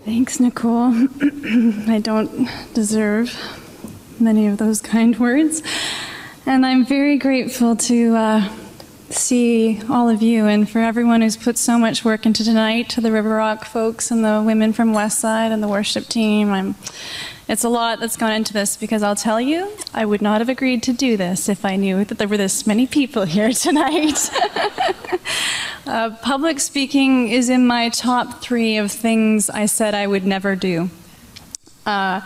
Thanks, Nicole. I don't deserve many of those kind words. And I'm very grateful to see all of you and for everyone who's put so much work into tonight, to the River Rock folks and the women from Westside and the worship team. It's a lot that's gone into this, because I'll tell you, I would not have agreed to do this if I knew that there were this many people here tonight. Public speaking is in my top 3 of things I said I would never do. I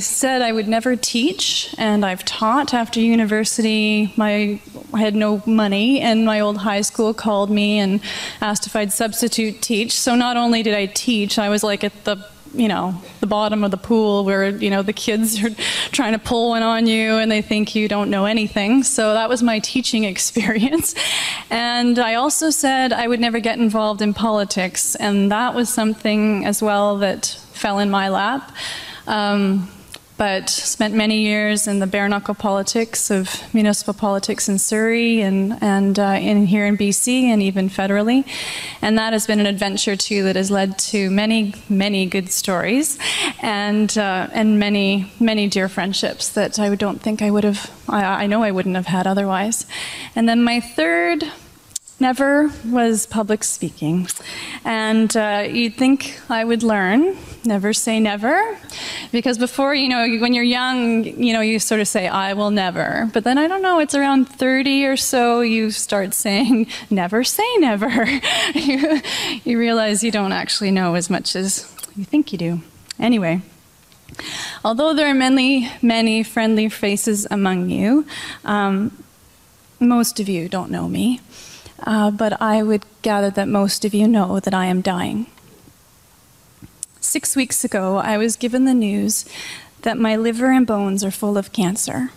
said I would never teach, and I've taught after university. I had no money, and my old high school called me and asked if I'd substitute teach. So not only did I teach, I was like at the bottom of the pool where, the kids are trying to pull one on you and they think you don't know anything. So that was my teaching experience. And I also said I would never get involved in politics, and that was something as well that fell in my lap. But spent many years in the bare knuckle politics of municipal politics in Surrey and here in BC and even federally. And that has been an adventure too that has led to many, many good stories and many, many dear friendships that I don't think I would have, I know I wouldn't have had otherwise. And then my third never was public speaking. And you'd think I would learn, never say never, because before, when you're young, you sort of say, I will never. But then, I don't know, it's around 30 or so, you start saying, never say never. You realize you don't actually know as much as you think you do. Anyway, although there are many, many friendly faces among you, most of you don't know me. But I would gather that most of you know that I am dying. 6 weeks ago, I was given the news that my liver and bones are full of cancer.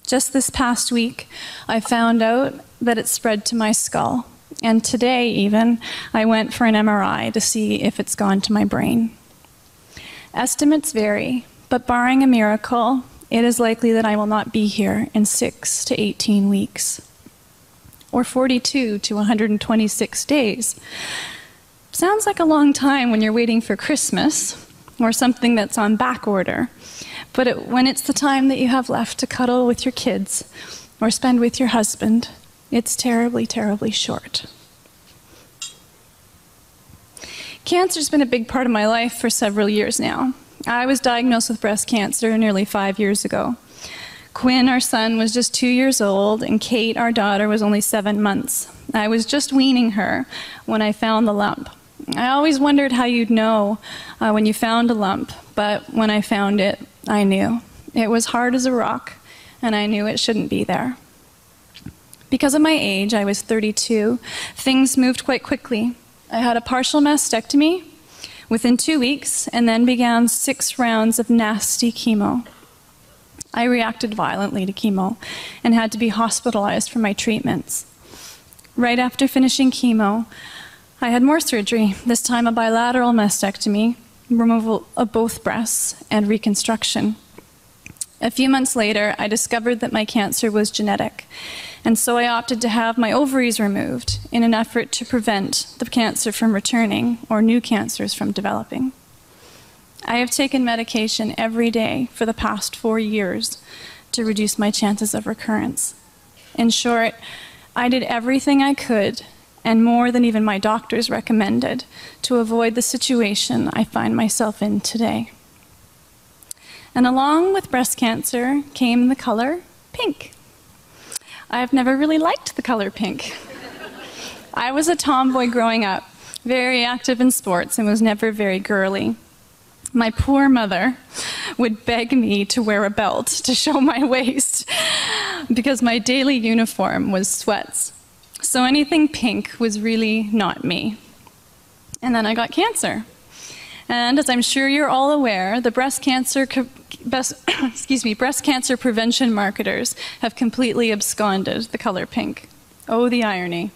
Just this past week, I found out that it spread to my skull. And today, even, I went for an MRI to see if it's gone to my brain. Estimates vary, but barring a miracle, it is likely that I will not be here in 6 to 18 weeks. Or 42 to 126 days. Sounds like a long time when you're waiting for Christmas or something that's on back order. But when it's the time that you have left to cuddle with your kids or spend with your husband, it's terribly, terribly short. Cancer's been a big part of my life for several years now. I was diagnosed with breast cancer nearly 5 years ago. Quinn, our son, was just 2 years old, and Kate, our daughter, was only 7 months. I was just weaning her when I found the lump. I always wondered how you'd know when you found a lump, but when I found it, I knew. It was hard as a rock, and I knew it shouldn't be there. Because of my age, I was 32, things moved quite quickly. I had a partial mastectomy within 2 weeks, and then began 6 rounds of nasty chemo. I reacted violently to chemo and had to be hospitalized for my treatments. Right after finishing chemo, I had more surgery, this time a bilateral mastectomy, removal of both breasts, and reconstruction. A few months later, I discovered that my cancer was genetic, and so I opted to have my ovaries removed in an effort to prevent the cancer from returning or new cancers from developing. I have taken medication every day for the past 4 years to reduce my chances of recurrence. In short, I did everything I could, and more than even my doctors recommended, to avoid the situation I find myself in today. And along with breast cancer came the color pink. I have never really liked the color pink. I was a tomboy growing up, very active in sports, and was never very girly. My poor mother would beg me to wear a belt to show my waist because my daily uniform was sweats. So anything pink was really not me. And then I got cancer. And as I'm sure you're all aware, the breast cancer prevention marketers have completely absconded the color pink. Oh, the irony.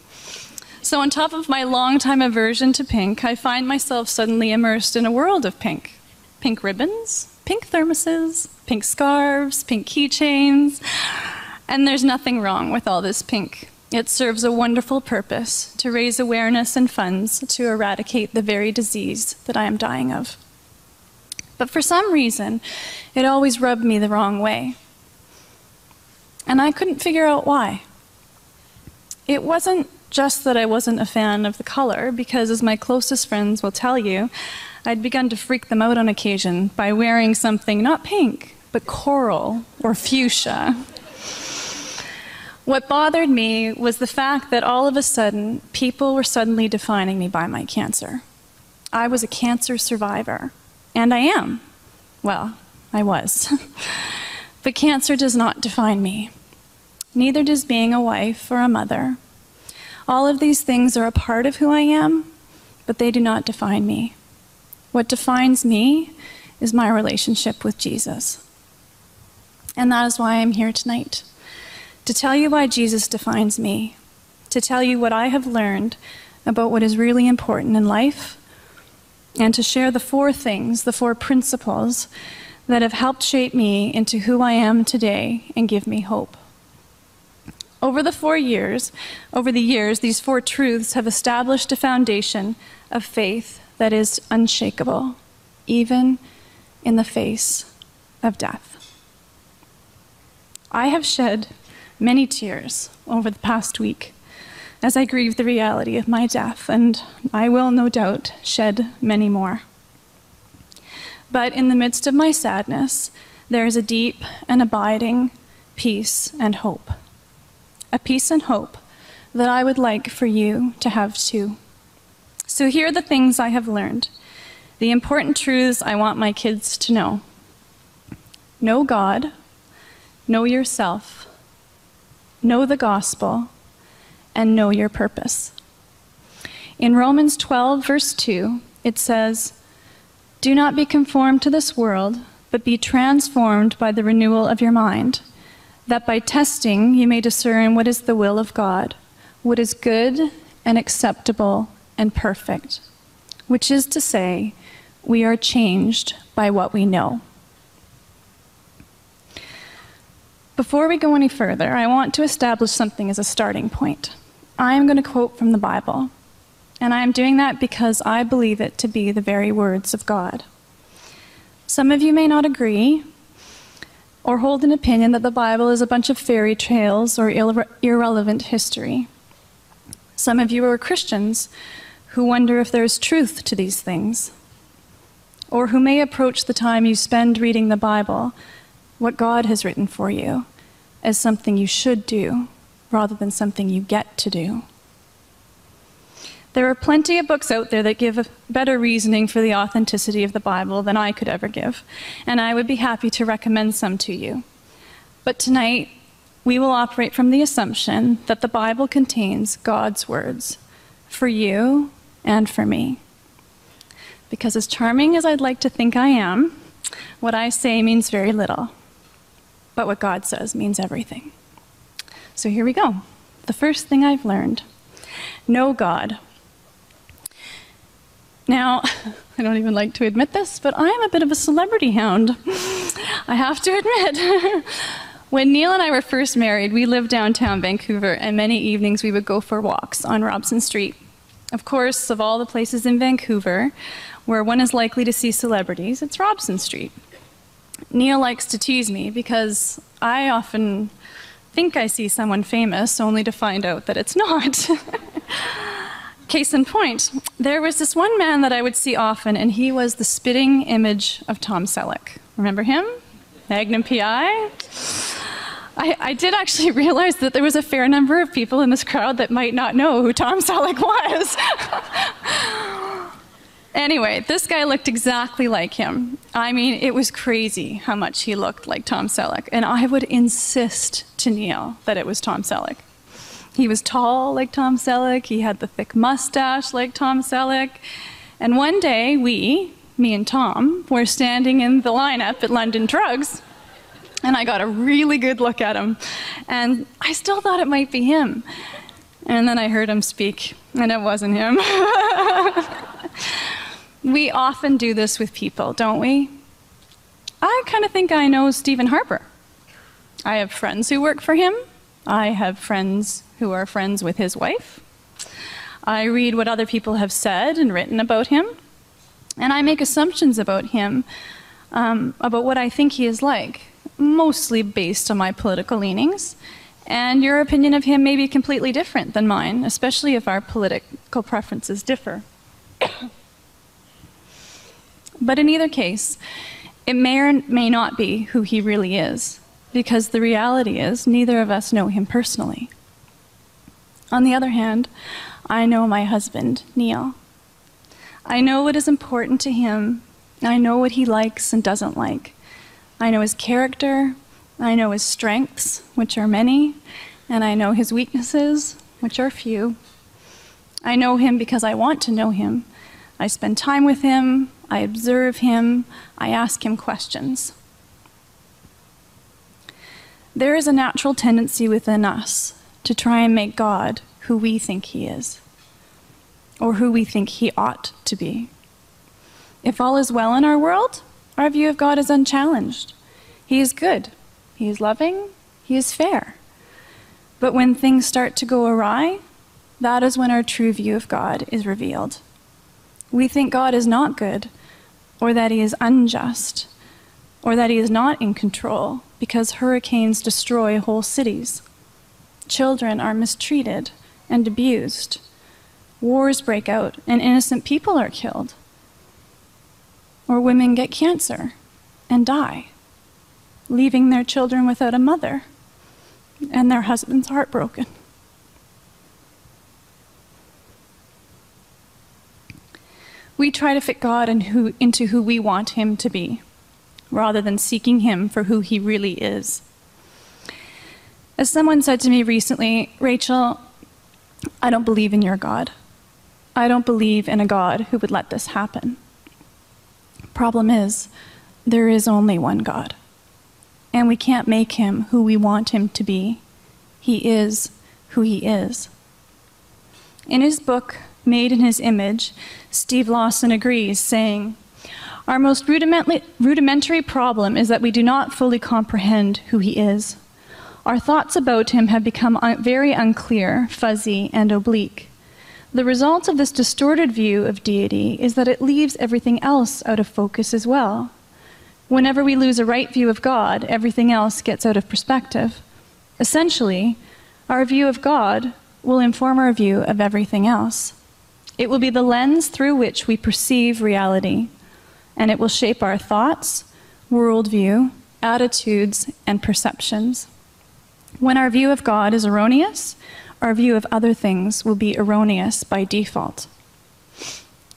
So on top of my long-time aversion to pink, I find myself suddenly immersed in a world of pink. Pink ribbons, pink thermoses, pink scarves, pink keychains, and there's nothing wrong with all this pink. It serves a wonderful purpose to raise awareness and funds to eradicate the very disease that I am dying of. But for some reason, it always rubbed me the wrong way. And I couldn't figure out why. It wasn't just that I wasn't a fan of the color, because as my closest friends will tell you, I'd begun to freak them out on occasion by wearing something not pink, but coral or fuchsia. What bothered me was the fact that all of a sudden, people were suddenly defining me by my cancer. I was a cancer survivor, and I am. Well, I was. But cancer does not define me. Neither does being a wife or a mother. All of these things are a part of who I am, but they do not define me. What defines me is my relationship with Jesus. And that is why I'm here tonight. To tell you why Jesus defines me, to tell you what I have learned about what is really important in life, and to share the four things, the four principles that have helped shape me into who I am today and give me hope. Over the years, these four truths have established a foundation of faith that is unshakable, even in the face of death. I have shed many tears over the past week as I grieve the reality of my death, and I will no doubt shed many more. But in the midst of my sadness, there is a deep and abiding peace and hope. A peace and hope that I would like for you to have too. So here are the things I have learned, the important truths I want my kids to know. Know God, know yourself, know the gospel, and know your purpose. In Romans 12, verse 2, it says, "Do not be conformed to this world, but be transformed by the renewal of your mind, that by testing you may discern what is the will of God, what is good and acceptable and perfect," which is to say, we are changed by what we know. Before we go any further, I want to establish something as a starting point. I am going to quote from the Bible, and I am doing that because I believe it to be the very words of God. Some of you may not agree or hold an opinion that the Bible is a bunch of fairy tales or irrelevant history. Some of you are Christians who wonder if there is truth to these things, or who may approach the time you spend reading the Bible, what God has written for you, as something you should do rather than something you get to do. There are plenty of books out there that give better reasoning for the authenticity of the Bible than I could ever give, and I would be happy to recommend some to you. But tonight, we will operate from the assumption that the Bible contains God's words for you and for me. Because as charming as I'd like to think I am, what I say means very little. But what God says means everything. So here we go. The first thing I've learned: know God. Now, I don't even like to admit this, but I am a bit of a celebrity hound. I have to admit. When Neil and I were first married, we lived downtown Vancouver, and many evenings we would go for walks on Robson Street. Of course, of all the places in Vancouver where one is likely to see celebrities, it's Robson Street. Neil likes to tease me because I often think I see someone famous only to find out that it's not. Case in point, there was this one man that I would see often, and he was the spitting image of Tom Selleck. Remember him? Magnum PI? I did actually realize that there was a fair number of people in this crowd that might not know who Tom Selleck was. Anyway, this guy looked exactly like him. I mean, it was crazy how much he looked like Tom Selleck, and I would insist to Neil that it was Tom Selleck. He was tall like Tom Selleck, he had the thick mustache like Tom Selleck, and one day me and Tom, were standing in the lineup at London Drugs, and I got a really good look at him, and I still thought it might be him. And then I heard him speak, and it wasn't him. We often do this with people, don't we? I kind of think I know Stephen Harper. I have friends who work for him. I have friends who are friends with his wife. I read what other people have said and written about him, and I make assumptions about him, about what I think he is like, mostly based on my political leanings. And your opinion of him may be completely different than mine, especially if our political preferences differ. But in either case, it may or may not be who he really is, because the reality is neither of us know him personally. On the other hand, I know my husband, Neil. I know what is important to him. I know what he likes and doesn't like. I know his character. I know his strengths, which are many, and I know his weaknesses, which are few. I know him because I want to know him. I spend time with him. I observe him. I ask him questions. There is a natural tendency within us to try and make God who we think he is, or who we think he ought to be. If all is well in our world, our view of God is unchallenged. He is good. He is loving. He is fair. But when things start to go awry, that is when our true view of God is revealed. We think God is not good, or that he is unjust, or that he is not in control, because hurricanes destroy whole cities. Children are mistreated and abused. Wars break out and innocent people are killed. Or women get cancer and die, leaving their children without a mother and their husbands heartbroken. We try to fit God into who we want him to be, rather than seeking him for who he really is. As someone said to me recently, Rachel, I don't believe in your God. I don't believe in a God who would let this happen. Problem is, there is only one God, and we can't make him who we want him to be. He is who he is. In his book, Made in His Image, Steve Lawson agrees, saying, our most rudimentary problem is that we do not fully comprehend who he is. Our thoughts about him have become very unclear, fuzzy, and oblique. The result of this distorted view of deity is that it leaves everything else out of focus as well. Whenever we lose a right view of God, everything else gets out of perspective. Essentially, our view of God will inform our view of everything else. It will be the lens through which we perceive reality, and it will shape our thoughts, worldview, attitudes, and perceptions. When our view of God is erroneous, our view of other things will be erroneous by default.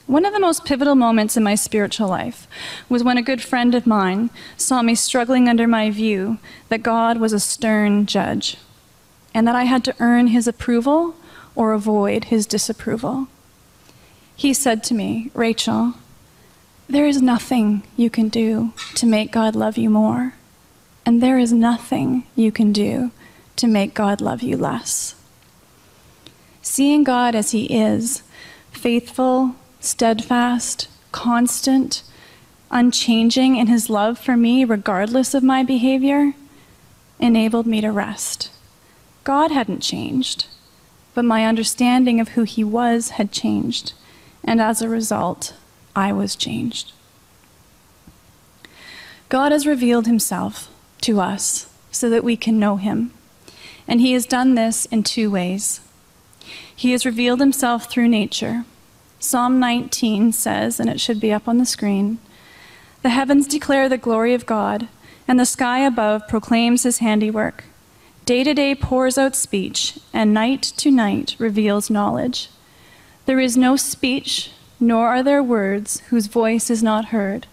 One of the most pivotal moments in my spiritual life was when a good friend of mine saw me struggling under my view that God was a stern judge, and that I had to earn his approval or avoid his disapproval. He said to me, Rachel, there is nothing you can do to make God love you more, and there is nothing you can do to make God love you less. Seeing God as he is, faithful, steadfast, constant, unchanging in his love for me regardless of my behavior, enabled me to rest. God hadn't changed, but my understanding of who he was had changed, and as a result, I was changed. God has revealed himself to us so that we can know him, and he has done this in two ways. He has revealed himself through nature. Psalm 19 says, and it should be up on the screen, the heavens declare the glory of God, and the sky above proclaims his handiwork. Day to day pours out speech, and night to night reveals knowledge. There is no speech, nor are there words whose voice is not heard.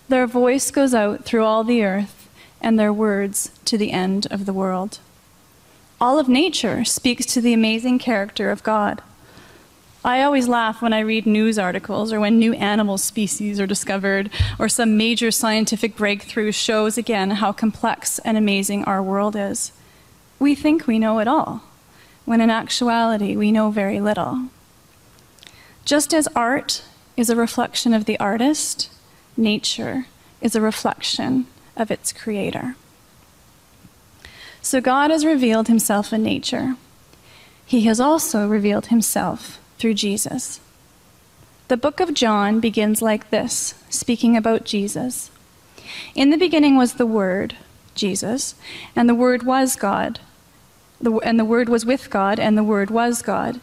Their voice goes out through all the earth, and their words to the end of the world. All of nature speaks to the amazing character of God. I always laugh when I read news articles or when new animal species are discovered or some major scientific breakthrough shows again how complex and amazing our world is. We think we know it all, when in actuality we know very little. Just as art is a reflection of the artist, nature is a reflection of its creator. So God has revealed himself in nature. He has also revealed himself through Jesus. The book of John begins like this, speaking about Jesus. In the beginning was the Word, Jesus, and the Word was God. And the Word was with God, and the Word was God.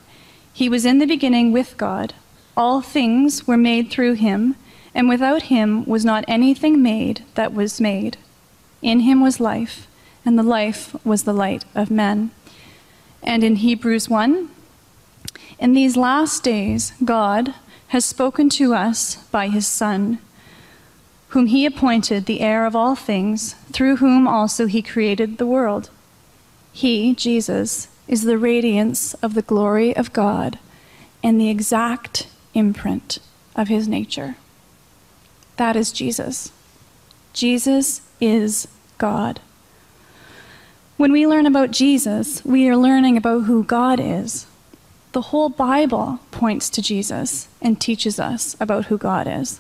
He was in the beginning with God. All things were made through him, and without him was not anything made that was made. In him was life, and the life was the light of men. And in Hebrews 1, in these last days, God has spoken to us by his Son, whom he appointed the heir of all things, through whom also he created the world. He, Jesus, is the radiance of the glory of God and the exact imprint of his nature. That is Jesus. Jesus is God. When we learn about Jesus, we are learning about who God is. The whole Bible points to Jesus and teaches us about who God is.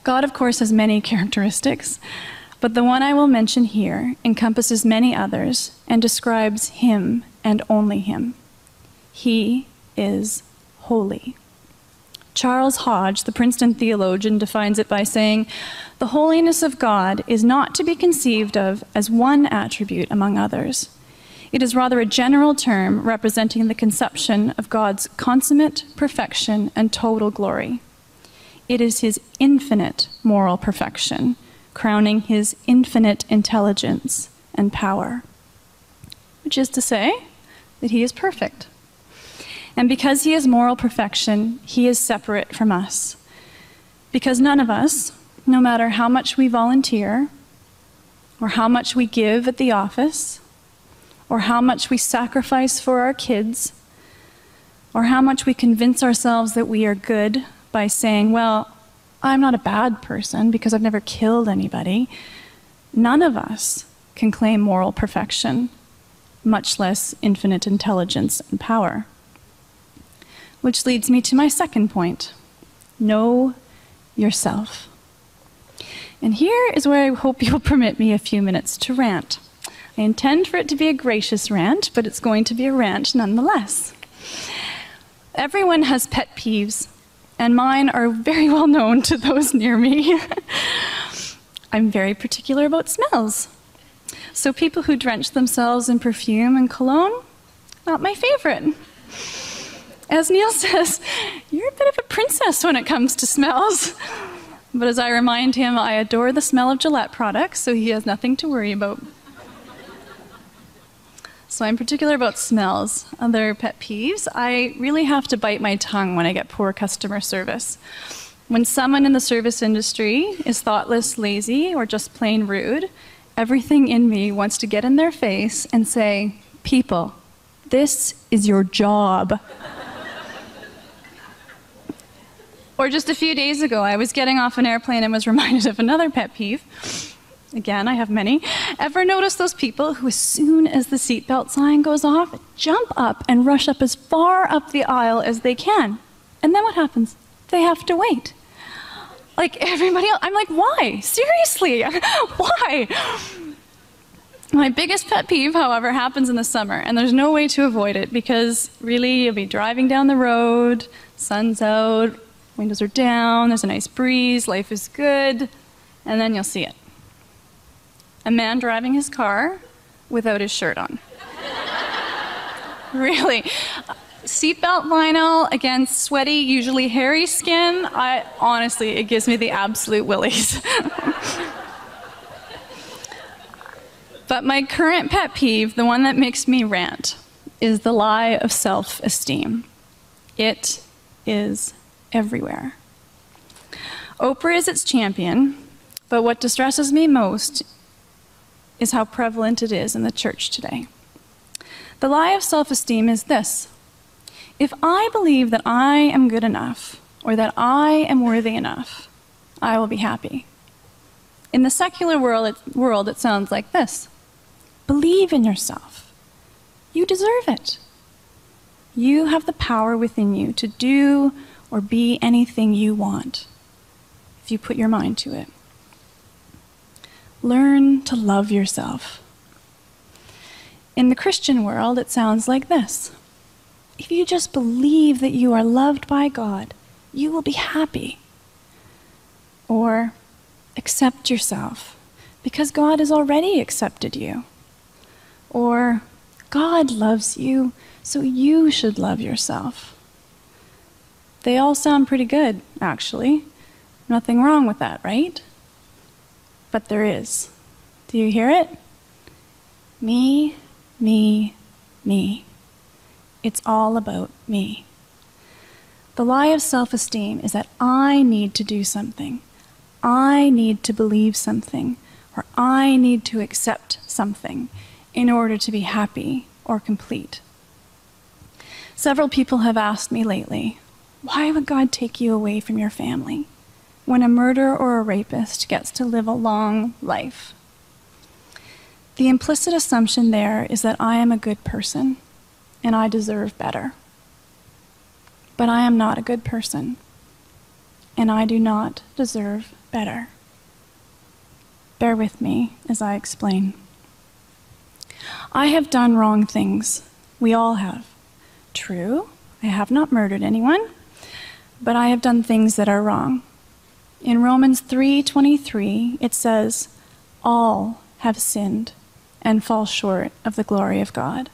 God, of course, has many characteristics, but the one I will mention here encompasses many others and describes him and only him. He is holy. Charles Hodge, the Princeton theologian, defines it by saying, "The holiness of God is not to be conceived of as one attribute among others. It is rather a general term representing the conception of God's consummate perfection and total glory. It is his infinite moral perfection, crowning his infinite intelligence and power," which is to say that he is perfect. And because he is moral perfection, he is separate from us. Because none of us, no matter how much we volunteer, or how much we give at the office, or how much we sacrifice for our kids, or how much we convince ourselves that we are good by saying, well, I'm not a bad person because I've never killed anybody, none of us can claim moral perfection, much less infinite intelligence and power. Which leads me to my second point. Know yourself. And here is where I hope you'll permit me a few minutes to rant. I intend for it to be a gracious rant, but it's going to be a rant nonetheless. Everyone has pet peeves, and mine are very well known to those near me. I'm very particular about smells. So people who drench themselves in perfume and cologne, not my favorite. As Neil says, you're a bit of a princess when it comes to smells. But as I remind him, I adore the smell of Gillette products, so he has nothing to worry about. So I'm particular about smells. Other pet peeves, I really have to bite my tongue when I get poor customer service. When someone in the service industry is thoughtless, lazy, or just plain rude, everything in me wants to get in their face and say, "People, this is your job." Or just a few days ago, I was getting off an airplane and was reminded of another pet peeve. Again, I have many. Ever notice those people who, as soon as the seatbelt sign goes off, jump up and rush up as far up the aisle as they can? And then what happens? They have to wait. Like everybody else. I'm like, why? Seriously, why? My biggest pet peeve, however, happens in the summer, and there's no way to avoid it because really you'll be driving down the road, sun's out, windows are down, there's a nice breeze, life is good, and then you'll see it. A man driving his car without his shirt on. Really. Seatbelt vinyl against sweaty, usually hairy skin, honestly, it gives me the absolute willies. But my current pet peeve, the one that makes me rant, is the lie of self-esteem. It is everywhere. Oprah is its champion, but what distresses me most is how prevalent it is in the church today. The lie of self-esteem is this: if I believe that I am good enough, or that I am worthy enough, I will be happy. In the secular world, it sounds like this: believe in yourself. You deserve it. You have the power within you to do or be anything you want, if you put your mind to it. Learn to love yourself. In the Christian world, it sounds like this. If you just believe that you are loved by God, you will be happy. Or accept yourself, because God has already accepted you. Or God loves you, so you should love yourself. They all sound pretty good, actually. Nothing wrong with that, right? But there is. Do you hear it? Me, me, me. It's all about me. The lie of self-esteem is that I need to do something. I need to believe something, or I need to accept something in order to be happy or complete. Several people have asked me lately, why would God take you away from your family when a murderer or a rapist gets to live a long life? The implicit assumption there is that I am a good person and I deserve better. But I am not a good person, and I do not deserve better. Bear with me as I explain. I have done wrong things. We all have. True, I have not murdered anyone, but I have done things that are wrong. In Romans 3:23, it says, all have sinned and fall short of the glory of God.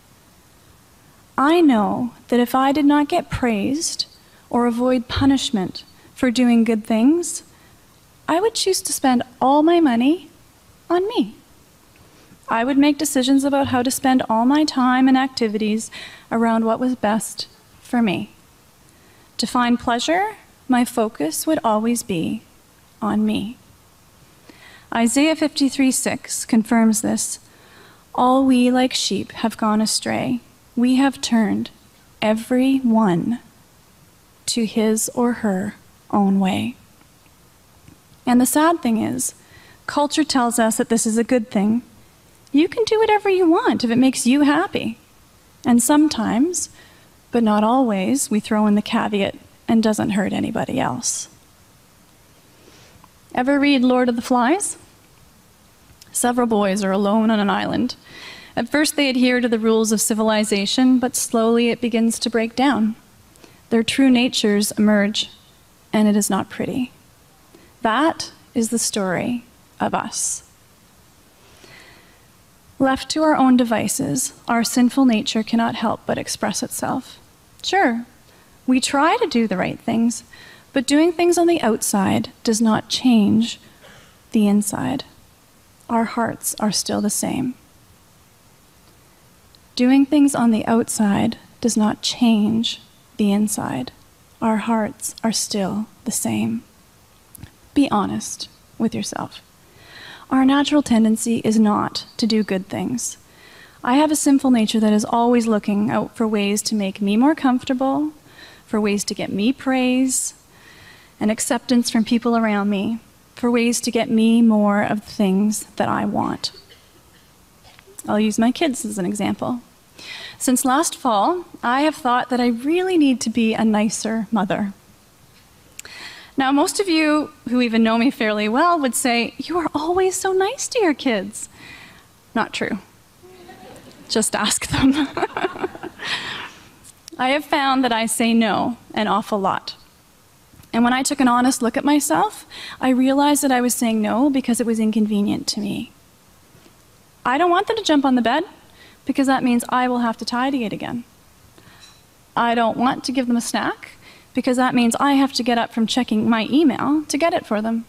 I know that if I did not get praised or avoid punishment for doing good things, I would choose to spend all my money on me. I would make decisions about how to spend all my time and activities around what was best for me. To find pleasure, my focus would always be on me. Isaiah 53:6 confirms this. All we like sheep have gone astray. We have turned every one to his or her own way. And the sad thing is, culture tells us that this is a good thing. You can do whatever you want if it makes you happy. And sometimes, but not always, we throw in the caveat, and doesn't hurt anybody else. Ever read Lord of the Flies? Several boys are alone on an island. At first they adhere to the rules of civilization, but slowly it begins to break down. Their true natures emerge, and it is not pretty. That is the story of us. Left to our own devices, our sinful nature cannot help but express itself. Sure, we try to do the right things, but doing things on the outside does not change the inside. Our hearts are still the same. Doing things on the outside does not change the inside. Our hearts are still the same. Be honest with yourself. Our natural tendency is not to do good things. I have a sinful nature that is always looking out for ways to make me more comfortable, for ways to get me praise and acceptance from people around me, for ways to get me more of the things that I want. I'll use my kids as an example. Since last fall, I have thought that I really need to be a nicer mother. Now, most of you who even know me fairly well would say, you are always so nice to your kids. Not true. Just ask them. I have found that I say no an awful lot. And when I took an honest look at myself, I realized that I was saying no because it was inconvenient to me. I don't want them to jump on the bed because that means I will have to tidy it again. I don't want to give them a snack because that means I have to get up from checking my email to get it for them.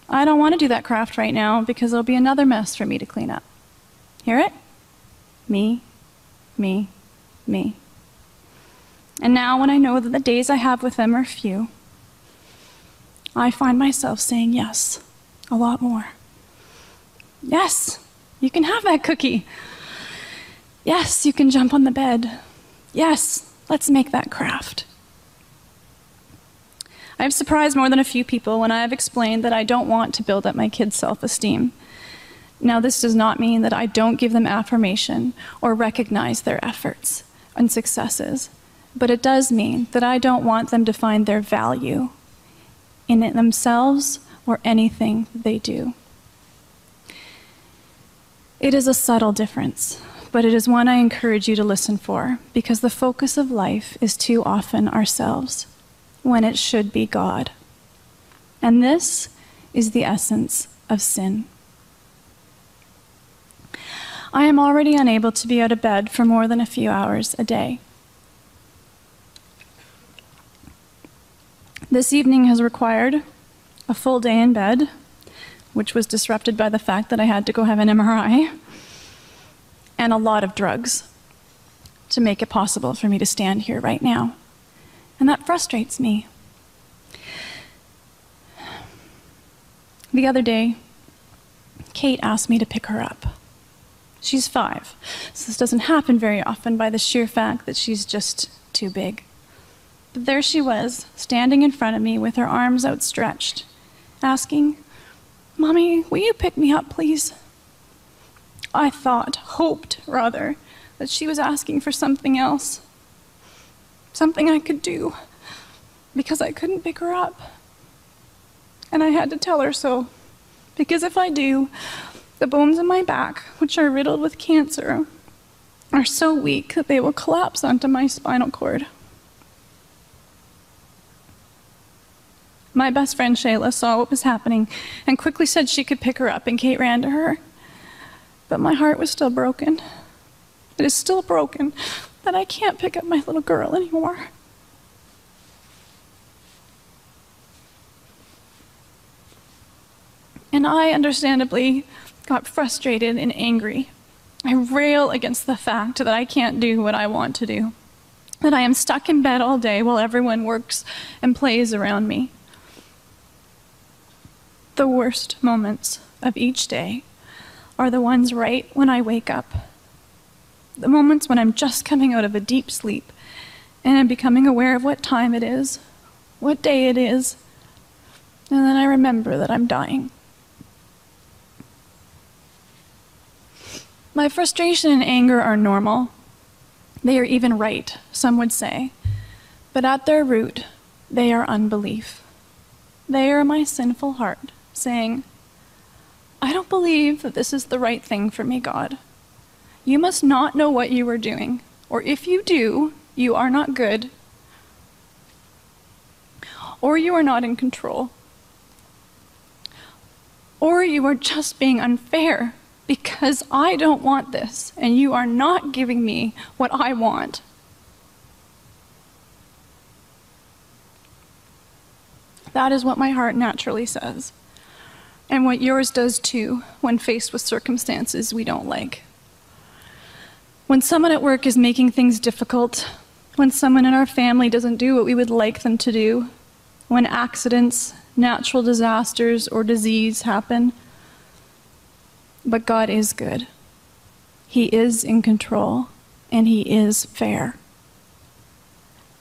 I don't want to do that craft right now because it'll be another mess for me to clean up. Hear it? Me, me, me. And now when I know that the days I have with them are few, I find myself saying yes a lot more. Yes, you can have that cookie. Yes, you can jump on the bed. Yes, let's make that craft. I have surprised more than a few people when I have explained that I don't want to build up my kids' self-esteem. Now, this does not mean that I don't give them affirmation or recognize their efforts and successes, but it does mean that I don't want them to find their value in it themselves or anything they do. It is a subtle difference, but it is one I encourage you to listen for, because the focus of life is too often ourselves, when it should be God. And this is the essence of sin. I am already unable to be out of bed for more than a few hours a day. This evening has required a full day in bed, which was disrupted by the fact that I had to go have an MRI, and a lot of drugs to make it possible for me to stand here right now. And that frustrates me. The other day, Kate asked me to pick her up. She's 5, so this doesn't happen very often by the sheer fact that she's just too big. But there she was, standing in front of me with her arms outstretched, asking, "Mommy, will you pick me up, please?" I hoped, that she was asking for something else. Something I could do, because I couldn't pick her up. And I had to tell her so, because if I do, the bones in my back, which are riddled with cancer, are so weak that they will collapse onto my spinal cord. My best friend Shayla saw what was happening and quickly said she could pick her up, and Kate ran to her. But my heart was still broken. It is still broken that I can't pick up my little girl anymore. And I understandably got frustrated and angry. I rail against the fact that I can't do what I want to do, that I am stuck in bed all day while everyone works and plays around me. The worst moments of each day are the ones right when I wake up. The moments when I'm just coming out of a deep sleep and I'm becoming aware of what time it is, what day it is, and then I remember that I'm dying. My frustration and anger are normal. They are even right, some would say. But at their root, they are unbelief. They are my sinful heart saying, "I don't believe that this is the right thing for me, God. You must not know what you are doing, or if you do, you are not good, or you are not in control, or you are just being unfair because I don't want this, and you are not giving me what I want." That is what my heart naturally says, and what yours does too when faced with circumstances we don't like. When someone at work is making things difficult, when someone in our family doesn't do what we would like them to do, when accidents, natural disasters, or disease happen. But God is good. He is in control, and He is fair.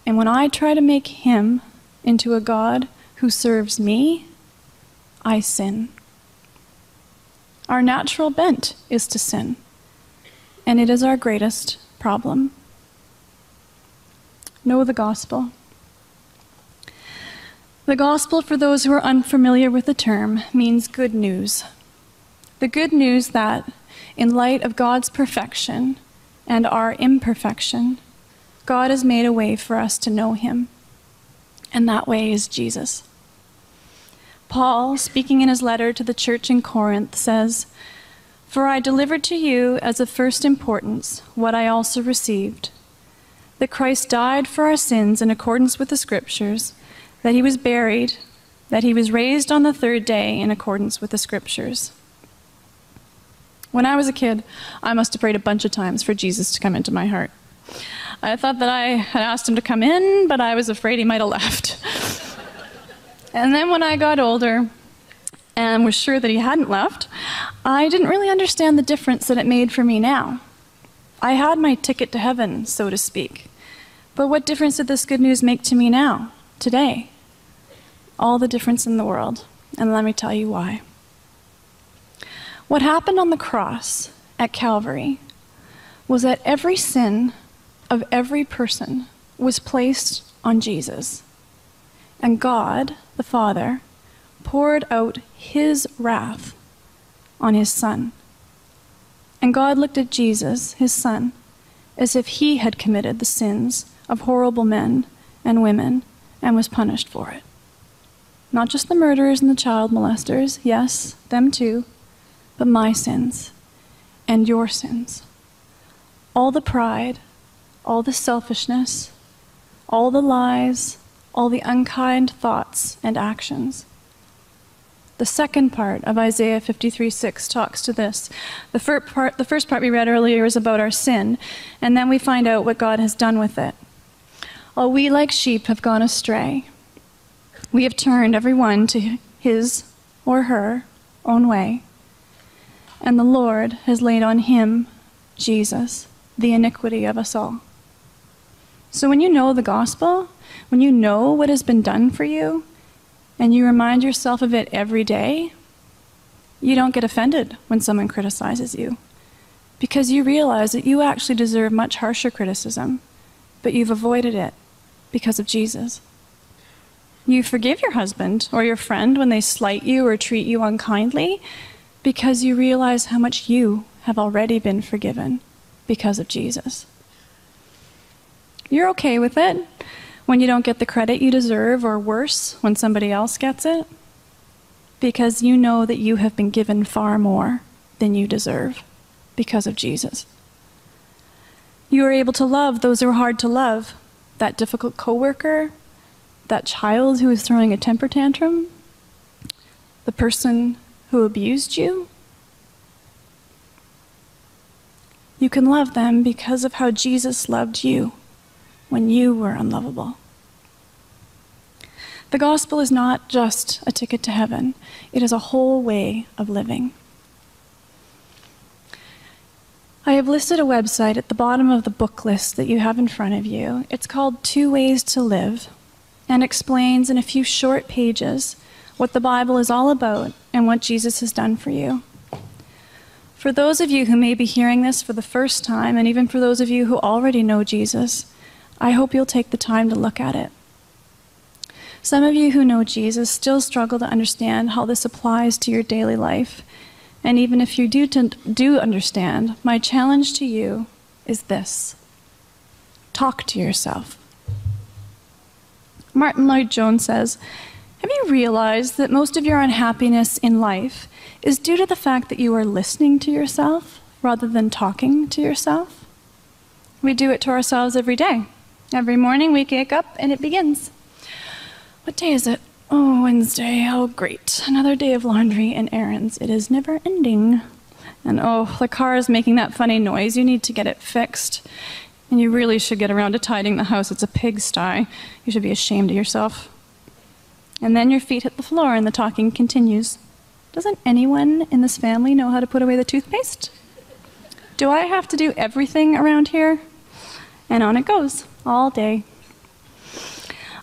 And when I try to make Him into a God who serves me, I sin. Our natural bent is to sin, and it is our greatest problem. Know the gospel. The gospel, for those who are unfamiliar with the term, means good news. The good news that, in light of God's perfection and our imperfection, God has made a way for us to know Him, and that way is Jesus. Paul, speaking in his letter to the church in Corinth, says, "For I delivered to you as of first importance what I also received, that Christ died for our sins in accordance with the Scriptures, that He was buried, that He was raised on the third day in accordance with the Scriptures." When I was a kid, I must have prayed a bunch of times for Jesus to come into my heart. I thought that I had asked Him to come in, but I was afraid He might have left. And then when I got older and was sure that He hadn't left, I didn't really understand the difference that it made for me now. I had my ticket to heaven, so to speak. But what difference did this good news make to me now, today? All the difference in the world. And let me tell you why. What happened on the cross at Calvary was that every sin of every person was placed on Jesus. And God, the Father, poured out His wrath on His Son. And God looked at Jesus, his son, as if he had committed the sins of horrible men and women and was punished for it. Not just the murderers and the child molesters, yes, them too, but my sins and your sins. All the pride, all the selfishness, all the lies, all the unkind thoughts and actions. The second part of Isaiah 53:6 talks to this. The first part we read earlier is about our sin, and then we find out what God has done with it. All we like sheep have gone astray. We have turned every one to his or her own way, and the Lord has laid on him, Jesus, the iniquity of us all. So when you know the gospel, when you know what has been done for you, and you remind yourself of it every day, you don't get offended when someone criticizes you, because you realize that you actually deserve much harsher criticism, but you've avoided it because of Jesus. You forgive your husband or your friend when they slight you or treat you unkindly, because you realize how much you have already been forgiven because of Jesus. You're okay with it when you don't get the credit you deserve, or worse, when somebody else gets it, because you know that you have been given far more than you deserve because of Jesus. You are able to love those who are hard to love, that difficult coworker, that child who is throwing a temper tantrum, the person who abused you. You can love them because of how Jesus loved you when you were unlovable. The gospel is not just a ticket to heaven. It is a whole way of living. I have listed a website at the bottom of the book list that you have in front of you. It's called 2 Ways to Live, and explains in a few short pages what the Bible is all about and what Jesus has done for you. For those of you who may be hearing this for the first time, and even for those of you who already know Jesus, I hope you'll take the time to look at it. Some of you who know Jesus still struggle to understand how this applies to your daily life. And even if you do understand, my challenge to you is this: talk to yourself. Martin Lloyd-Jones says, "Have you realized that most of your unhappiness in life is due to the fact that you are listening to yourself rather than talking to yourself?" We do it to ourselves every day. Every morning we wake up and it begins. What day is it? Oh, Wednesday. Oh, great. Another day of laundry and errands. It is never ending. And oh, the car is making that funny noise. You need to get it fixed. And you really should get around to tidying the house. It's a pigsty. You should be ashamed of yourself. And then your feet hit the floor and the talking continues. Doesn't anyone in this family know how to put away the toothpaste? Do I have to do everything around here? And on it goes, all day.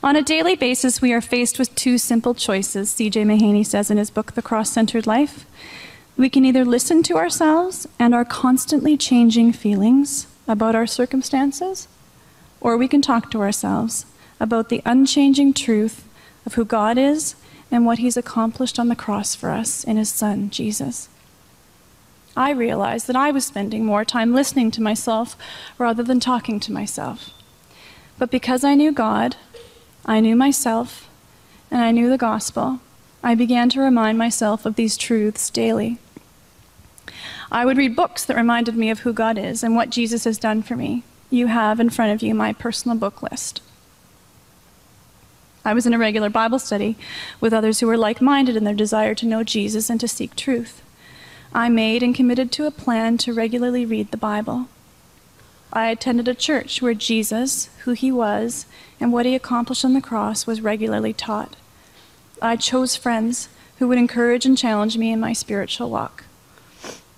On a daily basis, we are faced with 2 simple choices, C.J. Mahaney says in his book, The Cross-Centered Life. We can either listen to ourselves and our constantly changing feelings about our circumstances, or we can talk to ourselves about the unchanging truth of who God is and what he's accomplished on the cross for us in his Son, Jesus. I realized that I was spending more time listening to myself rather than talking to myself. But because I knew God, I knew myself, and I knew the gospel, I began to remind myself of these truths daily. I would read books that reminded me of who God is and what Jesus has done for me. You have in front of you my personal book list. I was in a regular Bible study with others who were like-minded in their desire to know Jesus and to seek truth. I made and committed to a plan to regularly read the Bible. I attended a church where Jesus, who he was, and what he accomplished on the cross was regularly taught. I chose friends who would encourage and challenge me in my spiritual walk.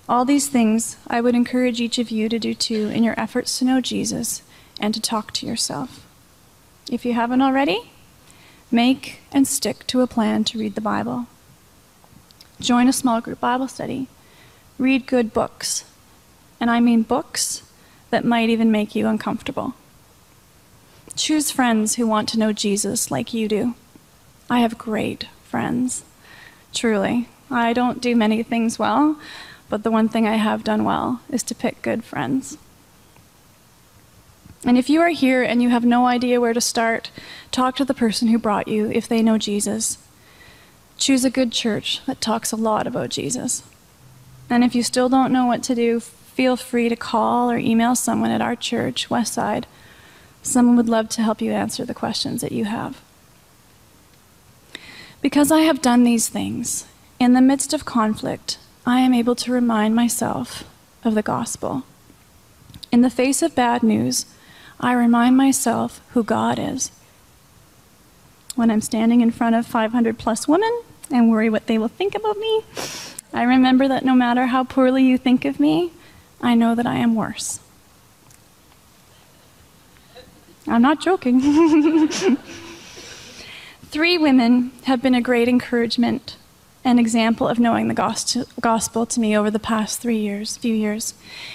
All these things I would encourage each of you to do too in your efforts to know Jesus and to talk to yourself. If you haven't already, make and stick to a plan to read the Bible. Join a small group Bible study. Read good books. And I mean books that might even make you uncomfortable. Choose friends who want to know Jesus like you do. I have great friends, truly. I don't do many things well, but the one thing I have done well is to pick good friends. And if you are here and you have no idea where to start, talk to the person who brought you if they know Jesus. Choose a good church that talks a lot about Jesus. And if you still don't know what to do, feel free to call or email someone at our church, Westside. Someone would love to help you answer the questions that you have. Because I have done these things, in the midst of conflict, I am able to remind myself of the gospel. In the face of bad news, I remind myself who God is. When I'm standing in front of 500 plus women and worry what they will think about me, I remember that no matter how poorly you think of me, I know that I am worse. I'm not joking. 3 women have been a great encouragement and example of knowing the gospel to me over the past few years.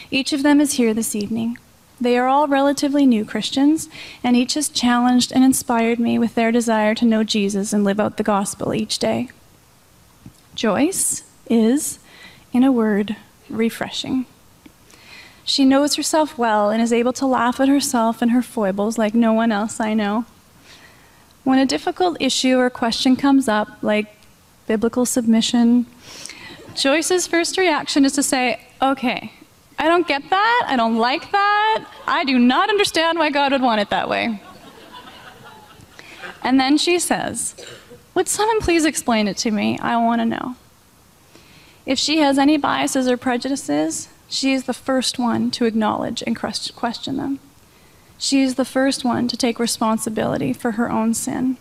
Each of them is here this evening. They are all relatively new Christians, and each has challenged and inspired me with their desire to know Jesus and live out the gospel each day. Joyce is, in a word, refreshing. She knows herself well and is able to laugh at herself and her foibles like no one else I know. When a difficult issue or question comes up, like biblical submission, Joyce's first reaction is to say, okay, I don't get that, I don't like that, I do not understand why God would want it that way. And then she says, would someone please explain it to me? I want to know. If she has any biases or prejudices, she is the first one to acknowledge and question them. She is the first one to take responsibility for her own sin.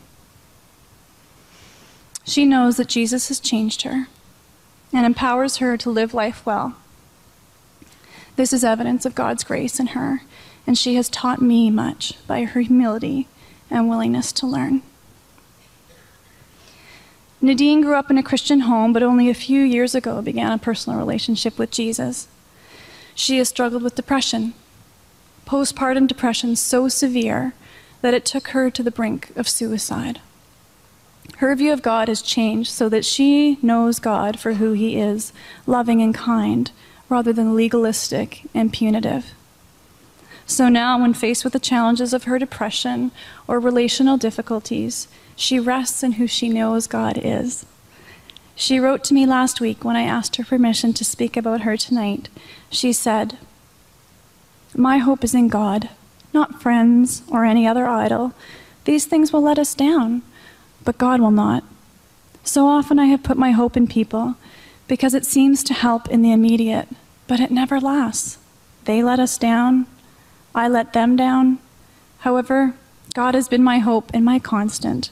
She knows that Jesus has changed her and empowers her to live life well. This is evidence of God's grace in her, and she has taught me much by her humility and willingness to learn. Nadine grew up in a Christian home, but only a few years ago began a personal relationship with Jesus. She has struggled with depression, postpartum depression so severe that it took her to the brink of suicide. Her view of God has changed so that she knows God for who he is, loving and kind, rather than legalistic and punitive. So now, when faced with the challenges of her depression or relational difficulties, she rests in who she knows God is. She wrote to me last week when I asked her permission to speak about her tonight. She said, "My hope is in God, not friends or any other idol. These things will let us down, but God will not. So often I have put my hope in people because it seems to help in the immediate, but it never lasts. They let us down, I let them down. However, God has been my hope and my constant.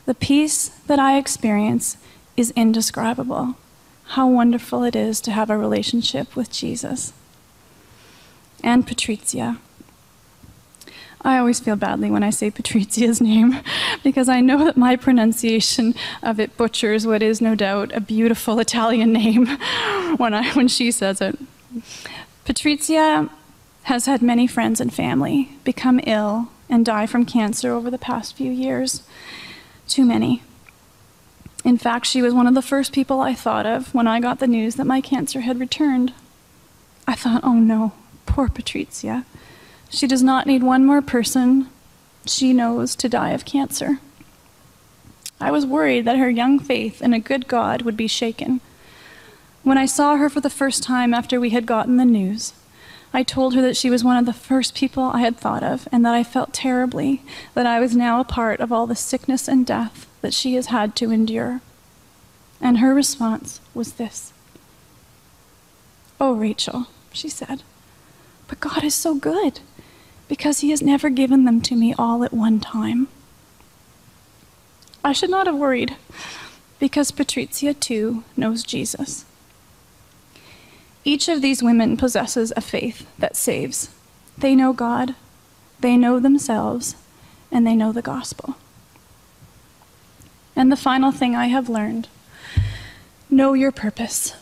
The peace that I experience is indescribable. How wonderful it is to have a relationship with Jesus." And Patrizia. I always feel badly when I say Patrizia's name because I know that my pronunciation of it butchers what is no doubt a beautiful Italian name when she says it. Patrizia has had many friends and family become ill and die from cancer over the past few years. Too many. In fact, she was one of the first people I thought of when I got the news that my cancer had returned. I thought, oh no, poor Patrizia. She does not need one more person she knows to die of cancer. I was worried that her young faith in a good God would be shaken. When I saw her for the first time after we had gotten the news, I told her that she was one of the first people I had thought of, and that I felt terribly that I was now a part of all the sickness and death that she has had to endure. And her response was this. "Oh, Rachel," she said, "but God is so good, because he has never given them to me all at one time." I should not have worried, because Patrizia too knows Jesus. Each of these women possesses a faith that saves. They know God, they know themselves, and they know the gospel. And the final thing I have learned, know your purpose.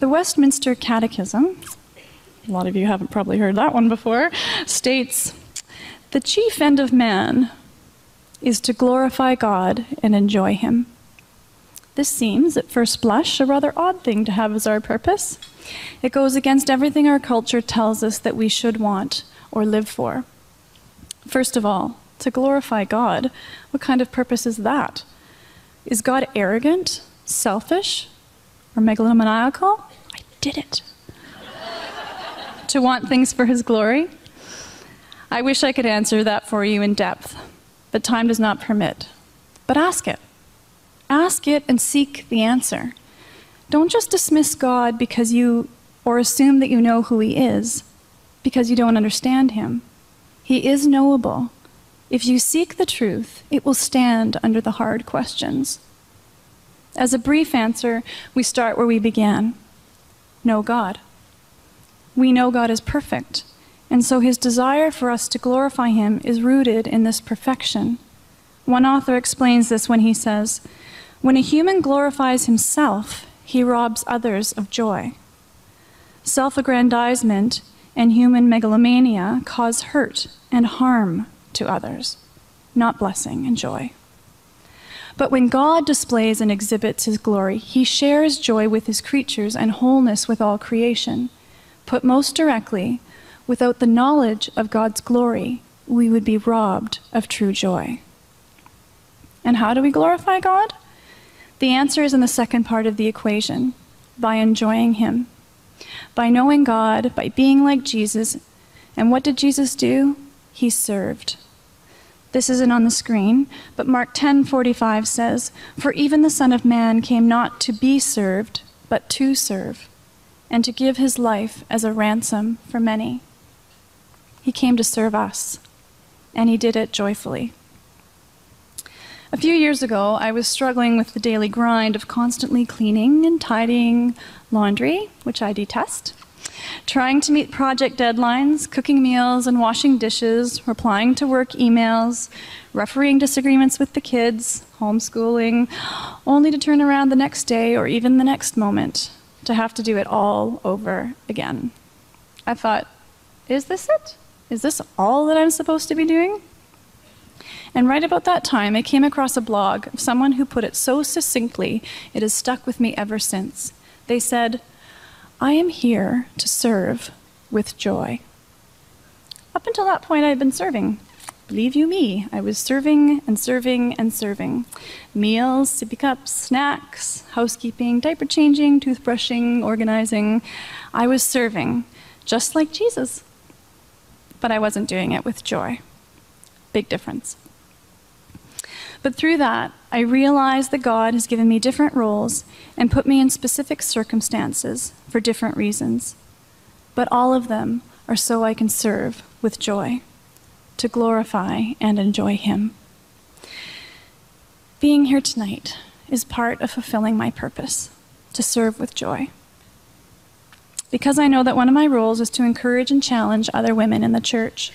The Westminster Catechism, a lot of you haven't probably heard that one before, states, "The chief end of man is to glorify God and enjoy him. This seems, at first blush, a rather odd thing to have as our purpose. It goes against everything our culture tells us that we should want or live for. First of all, to glorify God, what kind of purpose is that? Is God arrogant, selfish, or megalomaniacal? I did it. To want things for his glory? I wish I could answer that for you in depth, but time does not permit. But ask it. Ask it and seek the answer. Don't just dismiss God because or assume that you know who he is, because you don't understand him. He is knowable. If you seek the truth, it will stand under the hard questions. As a brief answer, we start where we began. Know God. We know God is perfect, and so his desire for us to glorify him is rooted in this perfection. One author explains this when he says, "When a human glorifies himself, he robs others of joy. Self-aggrandizement and human megalomania cause hurt and harm to others, not blessing and joy. But when God displays and exhibits his glory, he shares joy with his creatures and wholeness with all creation. Put most directly, without the knowledge of God's glory, we would be robbed of true joy." And how do we glorify God? The answer is in the second part of the equation, by enjoying him, by knowing God, by being like Jesus. And what did Jesus do? He served. This isn't on the screen, but Mark 10:45 says, "For even the Son of Man came not to be served, but to serve, and to give his life as a ransom for many." He came to serve us, and he did it joyfully. A few years ago, I was struggling with the daily grind of constantly cleaning and tidying laundry, which I detest, trying to meet project deadlines, cooking meals and washing dishes, replying to work emails, refereeing disagreements with the kids, homeschooling, only to turn around the next day or even the next moment to have to do it all over again. I thought, is this it? Is this all that I'm supposed to be doing? And right about that time, I came across a blog of someone who put it so succinctly, it has stuck with me ever since. They said, "I am here to serve with joy." Up until that point, I had been serving. Believe you me, I was serving and serving and serving. Meals, sippy cups, snacks, housekeeping, diaper changing, toothbrushing, organizing. I was serving, just like Jesus. But I wasn't doing it with joy. Big difference. But through that, I realized that God has given me different roles and put me in specific circumstances for different reasons. But all of them are so I can serve with joy, to glorify and enjoy him. Being here tonight is part of fulfilling my purpose, to serve with joy. Because I know that one of my roles is to encourage and challenge other women in the church.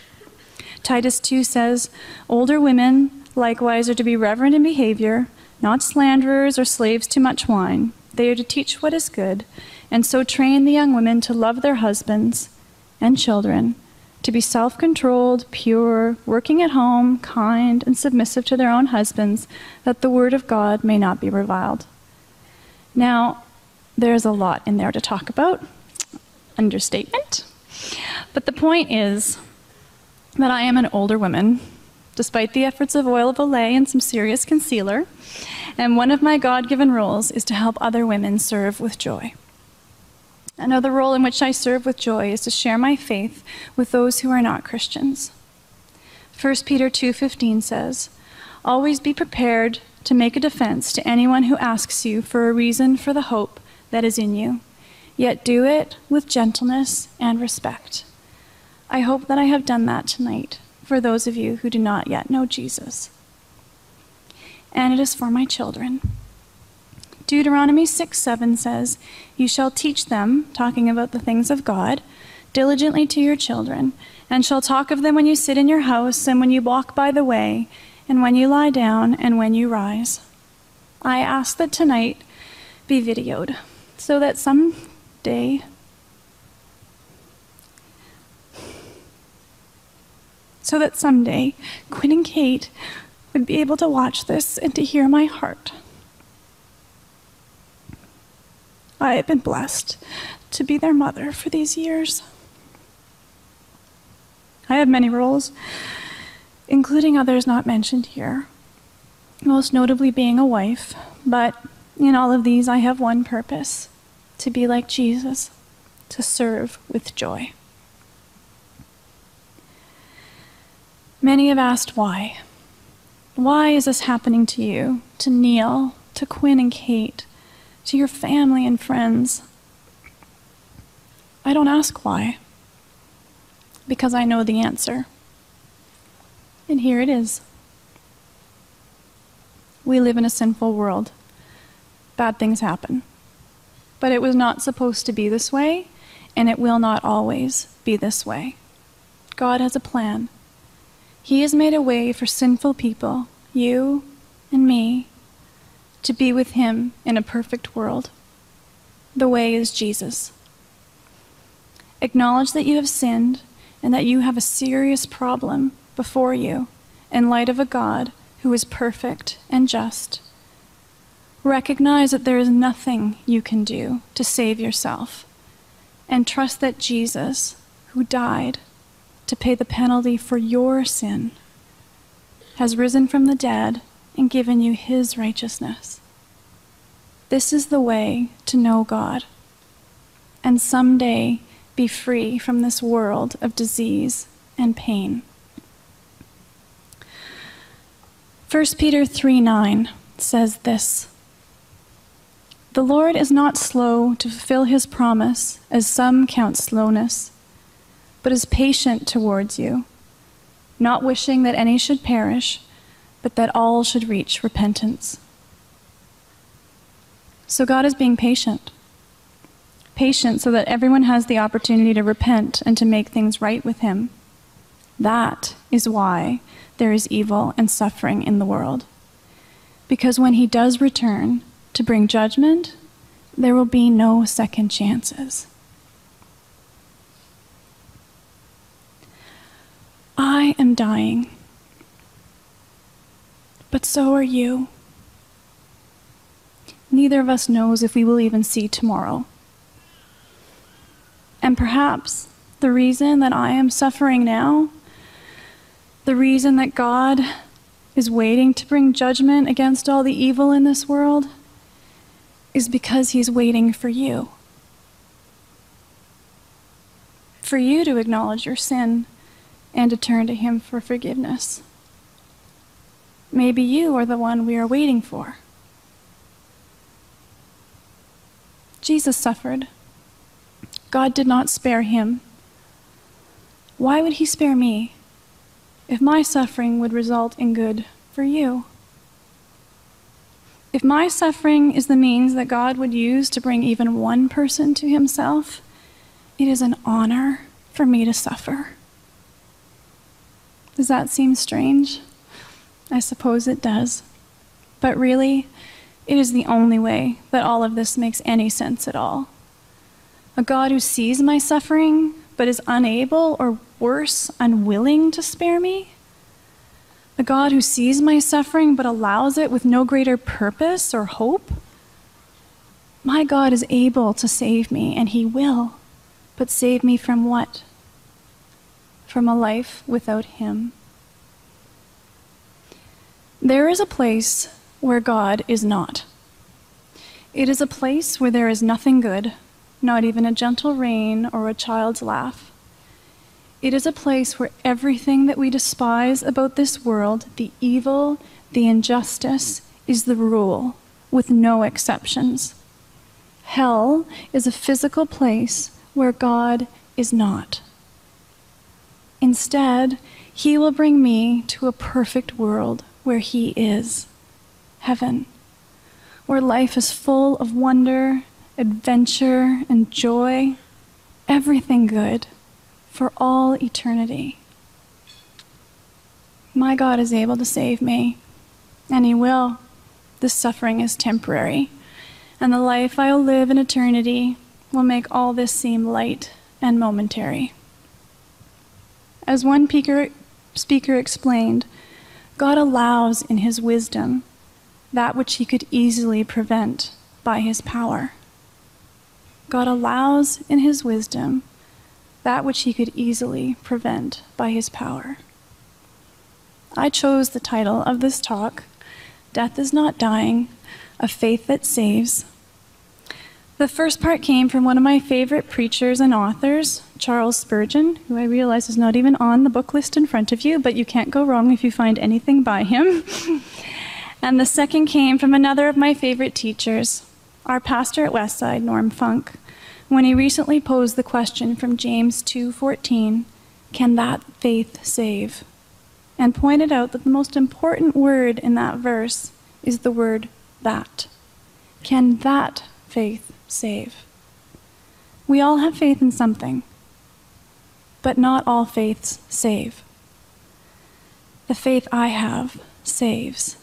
Titus 2 says, "Older women likewise are to be reverent in behavior, not slanderers or slaves to much wine. They are to teach what is good, and so train the young women to love their husbands and children, to be self-controlled, pure, working at home, kind, and submissive to their own husbands, that the word of God may not be reviled." Now, there's a lot in there to talk about. Understatement. But the point is that I am an older woman, despite the efforts of oil of Olay and some serious concealer, and one of my God-given roles is to help other women serve with joy. Another role in which I serve with joy is to share my faith with those who are not Christians. 1 Peter 2:15 says, "Always be prepared to make a defense to anyone who asks you for a reason for the hope that is in you, yet do it with gentleness and respect." I hope that I have done that tonight for those of you who do not yet know Jesus. And it is for my children. Deuteronomy 6:7 says, "You shall teach them," talking about the things of God, "diligently to your children, and shall talk of them when you sit in your house, and when you walk by the way, and when you lie down, and when you rise." I ask that tonight be videoed, so that someday Quinn and Kate would be able to watch this and to hear my heart. I have been blessed to be their mother for these years. I have many roles, including others not mentioned here, most notably being a wife, but in all of these I have one purpose: to be like Jesus, to serve with joy. Many have asked why. Why is this happening to you, to Neil, to Quinn and Kate, to your family and friends? I don't ask why, because I know the answer. And here it is. We live in a sinful world. Bad things happen. But it was not supposed to be this way, and it will not always be this way. God has a plan. He has made a way for sinful people, you and me, to be with him in a perfect world. The way is Jesus. Acknowledge that you have sinned and that you have a serious problem before you in light of a God who is perfect and just. Recognize that there is nothing you can do to save yourself, and trust that Jesus, who died to pay the penalty for your sin, has risen from the dead and given you his righteousness. This is the way to know God, and someday be free from this world of disease and pain. 1 Peter 3:9 says this: "The Lord is not slow to fulfill his promise, as some count slowness, but is patient towards you, not wishing that any should perish, but that all should reach repentance." So God is being patient. Patient so that everyone has the opportunity to repent and to make things right with him. That is why there is evil and suffering in the world. Because when he does return to bring judgment, there will be no second chances. I am dying, but so are you. Neither of us knows if we will even see tomorrow. And perhaps the reason that I am suffering now, the reason that God is waiting to bring judgment against all the evil in this world, is because he's waiting for you. For you to acknowledge your sin and to turn to him for forgiveness. Maybe you are the one we are waiting for. Jesus suffered. God did not spare him. Why would he spare me if my suffering would result in good for you? If my suffering is the means that God would use to bring even one person to himself, it is an honor for me to suffer. Does that seem strange? I suppose it does. But really, it is the only way that all of this makes any sense at all. A God who sees my suffering, but is unable, or worse, unwilling to spare me? A God who sees my suffering, but allows it with no greater purpose or hope? My God is able to save me, and he will. But save me from what? From a life without him. There is a place where God is not. It is a place where there is nothing good, not even a gentle rain or a child's laugh. It is a place where everything that we despise about this world, the evil, the injustice, is the rule, with no exceptions. Hell is a physical place where God is not. Instead, he will bring me to a perfect world where he is, heaven, where life is full of wonder, adventure, and joy, everything good, for all eternity. My God is able to save me, and he will. This suffering is temporary, and the life I will live in eternity will make all this seem light and momentary. As one speaker explained, God allows in his wisdom that which he could easily prevent by his power. God allows in his wisdom that which he could easily prevent by his power. I chose the title of this talk, Death is Not Dying, A Faith That Saves. The first part came from one of my favorite preachers and authors, Charles Spurgeon, who I realize is not even on the book list in front of you, but you can't go wrong if you find anything by him. And the second came from another of my favorite teachers, our pastor at Westside, Norm Funk, when he recently posed the question from James 2:14, can that faith save? And pointed out that the most important word in that verse is the word that. Can that faith save? We all have faith in something, but not all faiths save. The faith I have saves.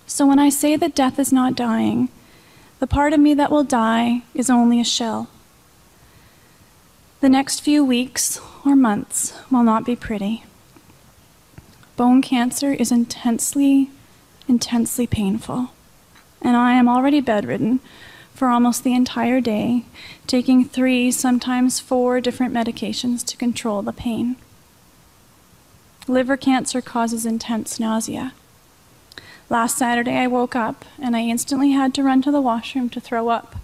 So when I say that death is not dying, the part of me that will die is only a shell. The next few weeks or months will not be pretty. Bone cancer is intensely, intensely painful, and I am already bedridden for almost the entire day, taking 3, sometimes 4 different medications to control the pain. Liver cancer causes intense nausea. Last Saturday I woke up and I instantly had to run to the washroom to throw up.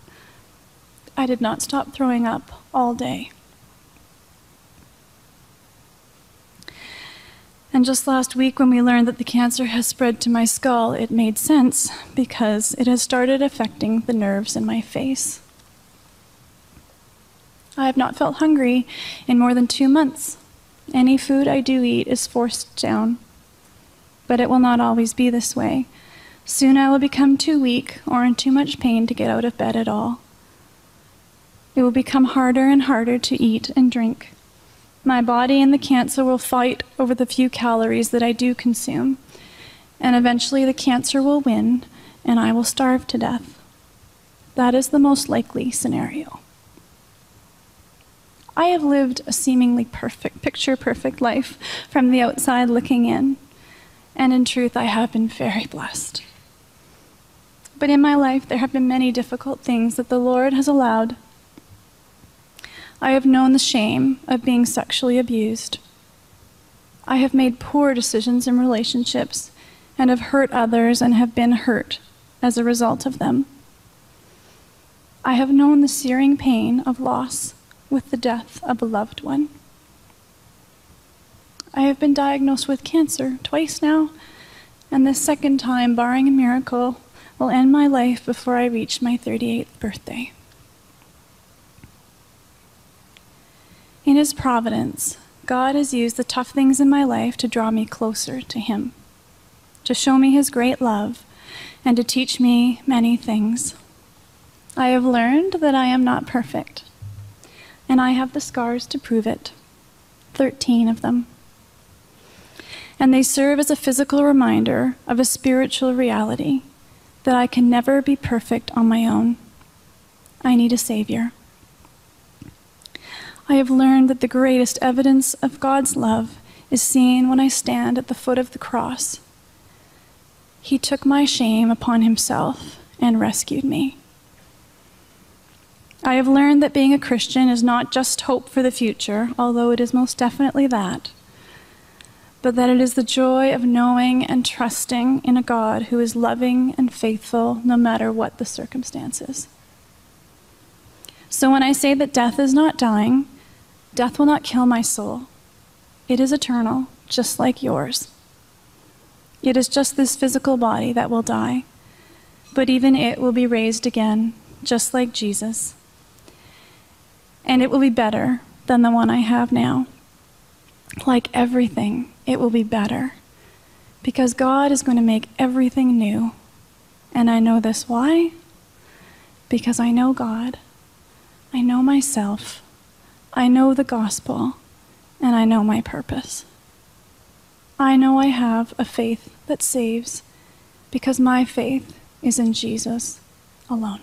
I did not stop throwing up all day. And just last week when we learned that the cancer has spread to my skull, it made sense because it has started affecting the nerves in my face. I have not felt hungry in more than 2 months. Any food I do eat is forced down. But it will not always be this way. Soon I will become too weak or in too much pain to get out of bed at all. It will become harder and harder to eat and drink. My body and the cancer will fight over the few calories that I do consume, and eventually the cancer will win and I will starve to death. That is the most likely scenario. I have lived a seemingly perfect, picture-perfect life from the outside looking in, and in truth I have been very blessed. But in my life there have been many difficult things that the Lord has allowed. I have known the shame of being sexually abused. I have made poor decisions in relationships and have hurt others and have been hurt as a result of them. I have known the searing pain of loss with the death of a loved one. I have been diagnosed with cancer twice now, and this second time, barring a miracle, will end my life before I reach my 38th birthday. In his providence, God has used the tough things in my life to draw me closer to him, to show me his great love, and to teach me many things. I have learned that I am not perfect, and I have the scars to prove it, 13 of them. And they serve as a physical reminder of a spiritual reality, that I can never be perfect on my own. I need a Savior. I have learned that the greatest evidence of God's love is seen when I stand at the foot of the cross. He took my shame upon himself and rescued me. I have learned that being a Christian is not just hope for the future, although it is most definitely that, but that it is the joy of knowing and trusting in a God who is loving and faithful no matter what the circumstances. So when I say that death is not dying, death will not kill my soul. It is eternal, just like yours. It is just this physical body that will die, but even it will be raised again, just like Jesus. And it will be better than the one I have now. Like everything, it will be better, because God is going to make everything new. And I know this. Why? Because I know God. I know myself, I know the gospel, and I know my purpose. I know I have a faith that saves because my faith is in Jesus alone.